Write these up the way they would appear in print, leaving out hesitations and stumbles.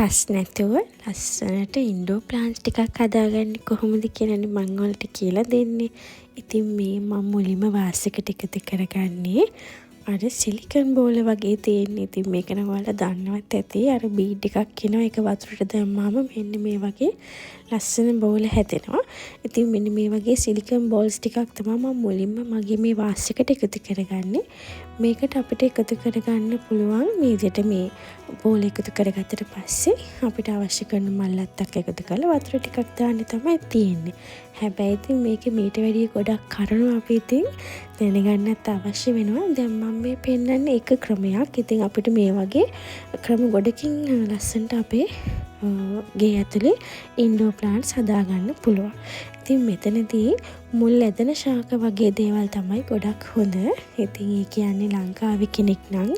පස් නැතුව ලස්සනට ඉන්ඩෝ ප්ලාන්ට්ස් ටිකක් හදාගන්නේ කොහොමද කියලානේ මම ඔයාලට කියලා දෙන්නේ. ඉතින් මේ මම මුලින්ම වාසයකට එකතු කරගන්නේ අර සිලිකන් බෝල වගේ තියෙන. ඉතින් මේක නම් ඔයාලා දන්නවත් ඇති. අර බීඩ් එකක් එනවා. ඒක වතුරට දැම්මාම මෙන්න මේ වගේ ලස්සන බෝල හැදෙනවා. ඉතින් මෙන්න මේ වගේ සිලිකන් බෝල්ස් ටිකක් තමයි මම මුලින්ම මගේ මේ වාසයකට එකතු කරගන්නේ. මේකට අපිට එකතු කරගන්න පුළුවන් මේ විදිහට මේ බෝල එකතු කරගත්තට පස්සේ අපිට අවශ්‍ය කරන මල්ලත්තක් එකතු කරලා වතුර ටිකක් දාන්න තමයි තියෙන්නේ. හැබැයි ඉතින් මේකේ මීට වැඩිය ගොඩක් කරුණු අපි ඉතින් දැනගන්නත් අවශ්‍ය වෙනවා. දැන් මම මේ පෙන්නන්නේ එක ක්‍රමයක්. ඉතින් අපිට මේ වගේ ක්‍රම ගොඩකින් ලස්සනට අපේ ගේ ඇතුලේ ඉන්ඩෝර් ප්ලාන්ට්ස් හදාගන්න පුළුවන්. ඉතින් මෙතනදී මුල් ඇදෙන ශාක වගේ දේවල් තමයි ගොඩක් හොඳ. ඉතින් ඒ කියන්නේ ලංකාවේ කෙනෙක් නම්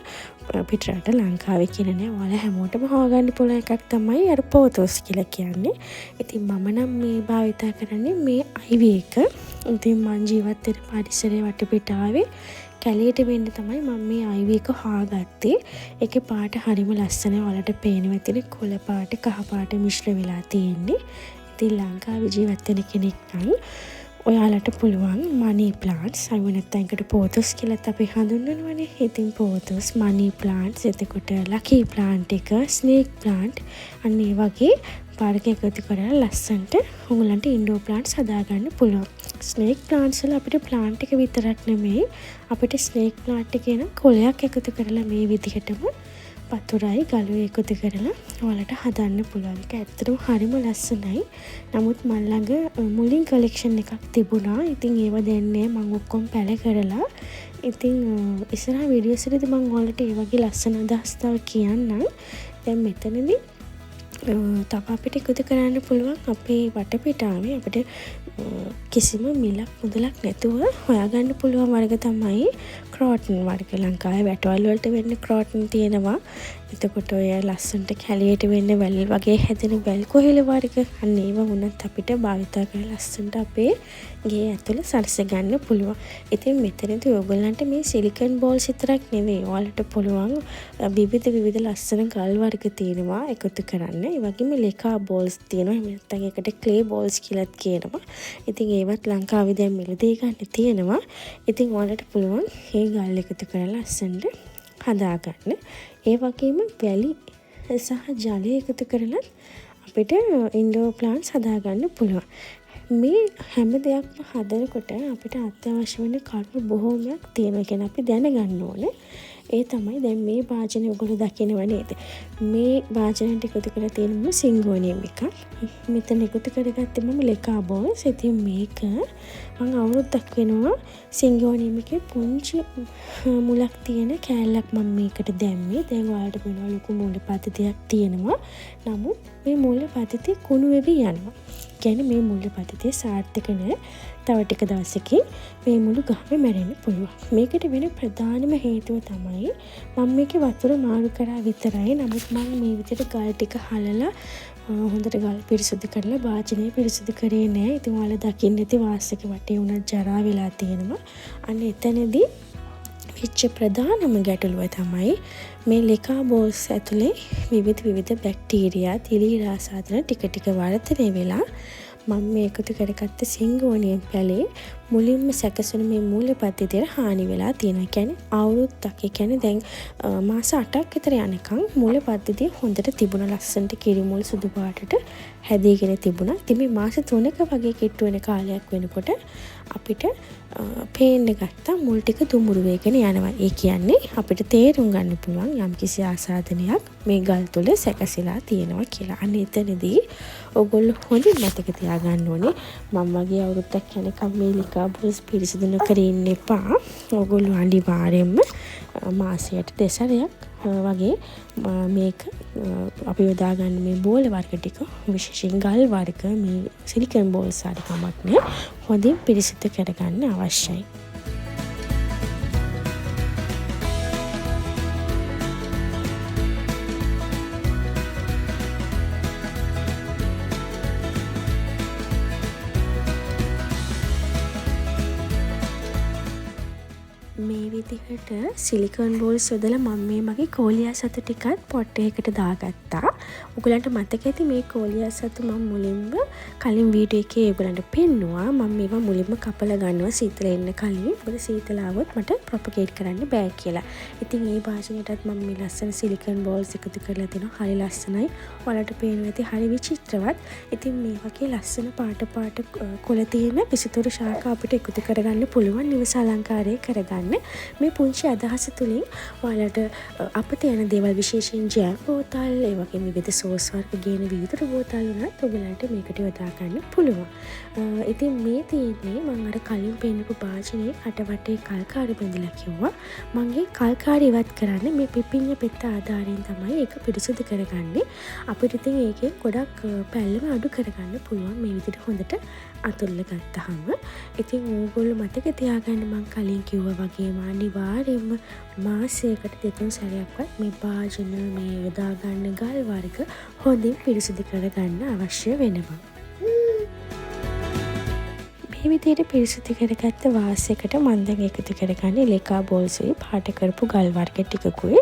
පිටරට ලංකාවේ කියන නෑ ඔයාලා හැමෝටම හොයාගන්න පුළුවන් එකක් තමයි අර පෝතෝස් කියලා කියන්නේ. ඉතින් මම නම් මේ භාවිතා කරන්නේ මේ අයිවි එක. ඉතින් මං ජීවත් වෙන පරිසරයේ වටපිටාවේ කැලේට වෙන්න තමයි මම මේ අයිවි එක හොයාගත්තේ. ඒකේ පාට හරිම ලස්සනයි. ඔයාලට පේනවා ඇතිනේ කොළ පාට කහ පාට මිශ්‍ර වෙලා තියෙන්නේ. ඉතින් ලංකාවේ ජීවත් වෙන කෙනෙක් නම් ඔයාලට පුළුවන් මනි ප්ලාන්ට්ස් අයිව නැත්නම් ඒකට පෝතෝස් කියලාත් අපි හඳුන්වනවානේ. ඉතින් පෝතෝස් මනි ප්ලාන්ට්ස් එතකොට ලකී ප්ලාන්ට් එක ස්නේක් ප්ලාන්ට් අන්න ඒ වගේ පාරක එකතු කරලා ලස්සනට උගලන්ට ඉන්ඩෝර් ප්ලාන්ට්ස් හදාගන්න පුළුවන්. ස්නේක් ප්ලාන්ට්ස් වල අපිට ප්ලාන්ට් එක විතරක් නෙමෙයි අපිට ස්නේක් ප්ලාන්ට් එකේ නම් කොළයක් එකතු කරලා මේ විදිහටම වතුරයි ගලුයි එකතු කරලා ඔයාලට හදන්න පුළුවන්. ඒක ඇත්තටම හරිම ලස්සනයි. නමුත් මන් ළඟ මුලින් කලෙක්ෂන් එකක් තිබුණා. ඉතින් ඒව දෙන්නේ මම ඔක්කොම පැල කරලා. ඉතින් ඉස්සරහ වීඩියෝස් වලදී මම ඔයාලට ඒ වගේ ලස්සන අදහස් තව කියන්නම්. දැන් මෙතනදී තව අපිට එකතු කරන්න පුළුවන් අපේ වටපිටාවේ අපිට කිසිම මිලක් මුදලක් නැතුව හොයාගන්න පුළුවන් වර්ග තමයි ක්‍රෝටන් වර්ග. ලංකාවේ වැටවල් වලට වෙන්න ක්‍රෝටන් තියෙනවා. එතකොට ඔය ලස්සනට කැලියට වෙන්න වැල් වගේ හැදෙන වැල් කොහෙල වර්ග අන්න ඒව වුණත් අපිට භාවිතා කරලා ලස්සනට අපේ ගේ ඇතුළේ සරස ගන්න පුළුවන්. ඉතින් මෙතනදී ඔයගොල්ලන්ට මේ සිලිකන් බෝල්ස් විතරක් නෙවෙයි ඔයාලට පුළුවන් විවිධ ලස්සන ගල් වර්ග තියෙනවා එකතු කරන්න. ඒ වගේම ලෙකා බෝල්ස් තියෙනවා. එහෙම නැත්නම් ඒකට ක්ලේ බෝල්ස් කියලාත් කියනවා. ඉතින් ඒවත් ලංකාවේ දැන් මිලදී ගන්න තියෙනවා. ඉතින් ඔයාලට පුළුවන් මේ ගල් එකතු කරලා ලස්සනට හදාගන්න. ඒ වගේම වැලි සහ ජලය එකතු කරලා අපිට ඉන්ඩෝර් ප්ලාන්ට්ස් හදාගන්න පුළුවන්. මේ හැම දෙයක්ම හදනකොට අපිට අත්‍යවශ්‍ය වෙන කරුණු බොහෝමයක් තියෙනවා. ඒ කියන්නේ අපි දැනගන්න ඕනේ. ඒ තමයි දැන් මේ වාජනේ ඔයගොල්ලෝ දකිනව නේද? මේ වාජනයට එකතු කරලා තියෙන සිංගෝනියම් එකක්. මෙතන එකතු කරගත්තේ මම ලෙකා බෝල්ස්. ඉතින් මේක මම අවුරුද්දක් වෙනවා සිංගෝනියම් එකේ පුංචි මුලක් තියෙන කෑල්ලක් මම මේකට දැම්මේ. දැන් ඔයාලට වෙනවා ලොකු මූල පද්ධතියක් තියෙනවා. නමුත් මේ මූල පද්ධතිය කුණු වෙවි යනවා. කියන්නේ මේ මූල පද්ධතිය සාර්ථක නැහැ. තව ටික දවසකින් මේ මුළු ගහම මැරෙන්න පුළුවන්. මේකට වෙන ප්‍රධානම හේතුව තමයි මම මේකේ වතුර මාරු කරා විතරයි. නමුත් මම මේ විදිහට ගල් ටික හලලා හොඳට ගල් පිරිසිදු කරලා වාජනේ පිරිසිදු කරේ නෑ. ඉතින් ඔයාලා දකින්න ඇති වාසක වටේ උනත් ජරා වෙලා තියෙනවා. අන්න එතනදී වෙච්ච ප්‍රධානම ගැටලුව තමයි මේ ලෙකා බෝල්ස් ඇතුලේ විවිධ බැක්ටීරියා තිලීරාසාදන ටික වර්ධනය වෙලා මම මේ එකතු කරගත්ත සිංගෝනියම් පැලේ මුලින්ම සැකසුණු මේ මූල පද්ධතියට හානි වෙලා තියෙනවා. කියන්නේ අවුරුද්දක්. ඒ කියන්නේ දැන් මාස 8ක් විතර යනකම් මූල පද්ධතිය හොඳට තිබුණා. ලස්සනට කිරිමුල් සුදු පාටට හැදීගෙන තිබුණා. ඉතින් මේ මාස 3ක වගේ කිට්ටු වෙන කාලයක් වෙනකොට අපිට පේන්න ගත්තා මුල් ටික දුමුරු වෙගෙන යනවා. ඒ කියන්නේ අපිට තේරුම් ගන්න පුළුවන් යම්කිසි ආසාදනයක් මේ ගල් තුල සැකසීලා තියෙනවා කියලා. අන්න එතනදී ඔයගොල්ලෝ හොඳින් මතක තියාගන්න ඕනේ මම වගේ අවුරුද්දක් යනකම් මේ ලෙකා බෝල්ස් පිරිසිදු නොකර ඉන්න එපා. ඔයගොල්ලෝ අනිවාර්යයෙන්ම මාසයට දෙසරයක් වගේ මේක අපි යොදාගන්න මේ බෝල වර්ග ටික විශේෂයෙන් ගල් වර්ග මේ සිලිකන් බෝල්ස් ආදී කමක් නෑ හොඳින් පිරිසිදු කරගන්න අවශ්‍යයි. විදිහට සිලිකන් බෝල්ස් යොදලා මම මේ මගේ කෝලියා සතු ටිකත් පොට් එකකට දාගත්තා. ඔයගලන්ට මතක ඇති මේ කෝලියා සතු මම මුලින්ම කලින් වීඩියෝ එකේ ඔයගලන්ට පෙන්නුවා. මම මේවා මුලින්ම කපලා ගන්නවා සීතල එන්න කලින්. මොකද සීතල આવොත් මට ප්‍රොපගේට් කරන්න බෑ කියලා. ඉතින් මේ භාජනයටත් මම මේ ලස්සන සිලිකන් බෝල්ස් එකතු කරලා තිනවා. හරි ලස්සනයි. ඔයාලට පේනවා ඇති හරි විචිත්‍රවත්. ඉතින් මේ වගේ ලස්සන පාට කොළ තියෙන විසිතුරු ශාඛා අපිට එකතු කරගන්න පුළුවන් නිවස අලංකාරය කරගන්න. මේ පුංචි අදහස තුලින් ඔයාලට අපත යන දේවල් විශේෂයෙන් ජෑම් බෝතල්, ඒ වගේම විවිධ සෝස් වර්ග ගේන විවිධ බෝතල් උනත් ඔයගලන්ට මේකට යොදා ගන්න පුළුවන්. ඉතින් මේ තියෙන්නේ මම අර කලින් පෙන්නපු භාජනයේ කටවටේ කල්කාරි බඳලා කිව්වා. මගේ කල්කාරි ඉවත් කරන්නේ මේ පිපිඤ්ඤ පෙත්ත ආධාරයෙන් තමයි ඒක පිරිසිදු කරගන්නේ. අපිට ඉතින් ඒකෙන් ගොඩක් පැල්ලම අඩු කරගන්න පුළුවන් මේ විදිහට හොඳට අතුල්ල ගත්තාම. ඉතින් ඕගොල්ලෝ මතක තියාගන්න මම කලින් කිව්වා වගේම අනිවාර්යයෙන්ම මාසයකට 2-3 සැරයක්වත් මේ භාජන මේ යොදා ගන්න ගල් වර්ග හොඳින් පිරිසිදු කරගන්න අවශ්‍ය වෙනවා. මේ විදිහට පිරිසිදු කරගත්ත වාසයකට මම දැන් එකතු කරගන්නේ ලේකා බෝල්ස්යි පාට කරපු ගල් වර්ග ටිකකුයි.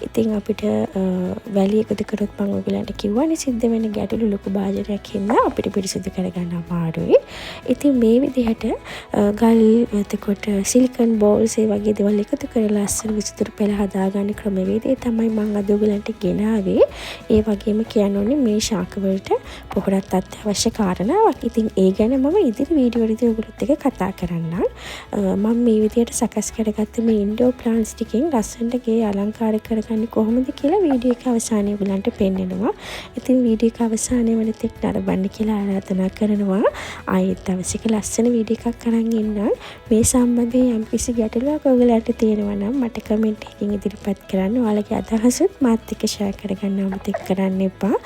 ඉතින් අපිට වැලි එකතු කරොත් මම ඔයගලන්ට කිව්වනේ සිද්ධ වෙන ගැටලු ලොකු භාජනයක් හින්දා අපිට පිරිසිදු කරගන්න අමාරුයි. ඉතින් මේ විදිහට ගල් එතකොට සිලිකන් බෝල්ස් ඒ වගේ දේවල් එකතු කරලා ලස්සන විසිතුරු පෙළ හදාගන්න ක්‍රමවේදය තමයි මම අද ඔයගලන්ට ගෙනාවේ. ඒ වගේම කියන්න ඕනේ මේ ශාක වලට පොහොරත් අත්‍යවශ්‍ය කාරණාවක්. ඉතින් ඒ ගැන මම ඉදිරි වීඩියෝ වලදී ඔයගොල්ලොත් එක්ක කතා කරන්නම්. මම මේ විදිහට සකස් කරගත්ත මේ ඉන්ඩෝර් ප්ලාන්ට්ස් ටිකෙන් ලස්සනට ගේ අලංකාර කරගන්නේ කොහොමද කියලා වීඩියෝ එක අවසානයේ ඔයගලන්ට පෙන්නනවා. ඉතින් වීඩියෝ එක අවසානයේ වෙනතෙක් නරඹන්න කියලා ආරාධනා කරනවා. ආයෙත් අවශ්‍යක ලස්සන වීඩියෝ එකක් අරන් ඉන්නම්. මේ සම්බන්ධයෙන් යම්කිසි ගැටලුවක් ඔයගලන්ට තියෙනවා නම් මට කමෙන්ට් එකකින් ඉදිරිපත් කරන්න. ඔයාලගේ අදහසත් මාත් එක්ක ෂෙයා කරගන්න අමතක කරන්න එපා.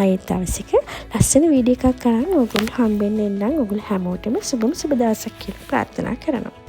ආයෙත් අවශ්‍යක ලස්සන වීඩියෝ එකක් අරන් ඔයගොල්ලෝ හම්බෙන්න එන්නම්. ඔයගොල්ලෝ හැමෝටම සුබ දවසක් කියලා ප්‍රාර්ථනා කරනවා.